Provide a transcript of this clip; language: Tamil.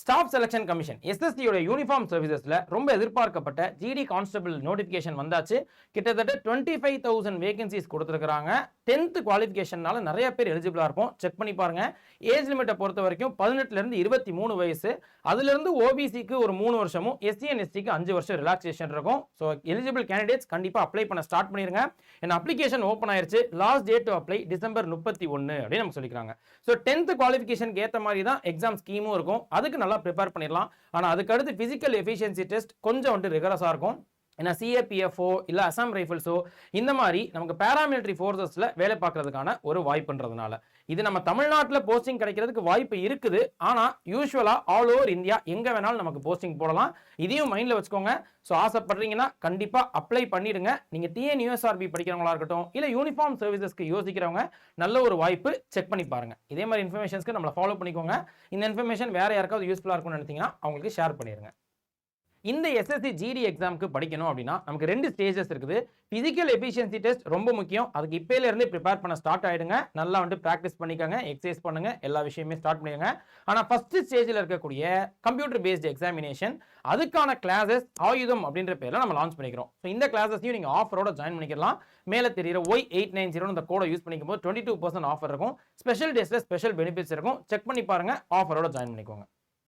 ஸ்டாஃப் செலக்ஷன் கமிஷன் எஸ்எஸ்சியோட யூனிஃபார்ம் சர்வீசஸ்ல ரொம்ப எதிர்பார்க்கப்பட்ட ஜிடி கான்ஸ்டபிள் நோட்டிபிகேஷன் வந்தாச்சு. கிட்டத்தட்ட 25,000 வேகன்சிஸ் கொடுத்துருக்காங்க. 10th குவாலிஃபிகேஷனால நிறைய பேர் எலிஜிபிளா இருக்கும். செக் பண்ணி பாருங்க. ஏஜ் லிமிட்டை பொறுத்த வரைக்கும் 18ல இருந்து 23 வயசு. அதுல இருந்து ஓபிசிக்கு ஒரு 3 வருஷமும் எஸ்சி அண்ட் எஸ்டிக்கு 5 வருஷம் ரிலாக்ஸேஷன் இருக்கும். ஸோ எலிஜிபிள் கேண்டிடேட்ஸ் கண்டிப்பா அப்ளை பண்ண ஸ்டார்ட் பண்ணிருங்க. என் அப்ளிகேஷன் ஓப்பன் ஆயிருச்சு. Last date to apply December 31 அப்படின்னு நம்ம சொல்லிக்கிறாங்க. ஸோ 10th குவாலிஃபிகேஷனுக்கு ஏற்ற மாதிரி தான் எக்ஸாம் ஸ்கீமும் இருக்கும். அதுக்கு நல்லா ப்ரிப்பேர் பண்ணிடலாம். ஆனால் அதுக்கு அடுத்து பிசிக்கல் எஃபிஷியன்சி டெஸ்ட் கொஞ்சம் வந்து ரிகரஸாக இருக்கும். ஏன்னா சிஏபிஎஃப்ஓ இல்லை அசாம் ரைஃபிள்ஸோ இந்த மாதிரி நமக்கு பேராமிலிட்டரி ஃபோர்ஸஸில் வேலை பார்க்கறதுக்கான ஒரு வாய்ப்புன்றதுனால இது நம்ம தமிழ்நாட்டில் போஸ்டிங் கிடைக்கிறதுக்கு வாய்ப்பு இருக்குது. ஆனால் யூஸ்வலாக ஆல் ஓவர் இந்தியா எங்கே வேணாலும் நமக்கு போஸ்டிங் போடலாம். இதையும் மைண்டில் வச்சுக்கோங்க. ஸோ ஆசைப்படுறீங்கன்னா கண்டிப்பாக அப்ளை பண்ணிடுங்க. நீங்கள் டிஎன்யூஎஸ்ஆர்பி படிக்கிறவங்களா இருக்கட்டும் இல்லை யூனிஃபார்ம் சர்வீசஸ்க்கு யோசிக்கிறவங்க நல்ல ஒரு வாய்ப்பு. செக் பண்ணி பாருங்க. இதே மாதிரி இன்ஃபர்மேஷன்ஸ்க்கு நம்மளை ஃபாலோ பண்ணிக்கோங்க. இந்த இன்ஃபர்மேஷன் வேற யாருக்காவது யூஸ்ஃபுல்லாக இருக்கும்னு நினைச்சீங்கன்னா அவங்களுக்கு ஷேர் பண்ணிடுங்க. இந்த எஸ்எஸ்சி ஜிடி எக்ஸாமுக்கு படிக்கணும் அப்படின்னா நமக்கு 2 ஸ்டேஜஸ் இருக்குது. பிசிக்கல் எஃபிஷியன்சி டெஸ்ட் ரொம்ப முக்கியம். அதுக்கு இப்பையில இருந்து ப்ரிப்பேர் பண்ண ஸ்டார்ட் ஆயிடுங்க. நல்லா வந்து பிராக்டிஸ் பண்ணிக்கோங்க, எக்ஸசைஸ் பண்ணுங்க, எல்லா விஷயமே ஸ்டார்ட் பண்ணிடுங்க. ஆனால் ஃபர்ஸ்ட் ஸ்டேஜில் இருக்கக்கூடிய கம்ப்யூட்டர் பேஸ்ட் எக்ஸாமினேஷன் அதுக்கான கிளாஸஸ் ஆயுதம் அப்படின்ற பேரில் நம்ம லான்ச் பண்ணிக்கிறோம். ஸோ இந்த கிளாஸஸையும் நீங்கள் ஆஃபரோட ஜாயின் பண்ணிக்கலாம். மேலே தெரியுற Y890 இந்த கோடை யூஸ் பண்ணிக்கும் போது 22% ஆஃபர் இருக்கும். ஸ்பெஷல் டேஸ்ல ஸ்பெஷல் பெனிஃபிட்ஸ் இருக்கும். செக் பண்ணி பாருங்க, ஆஃபரோட ஜாயின் பண்ணிக்கோங்க.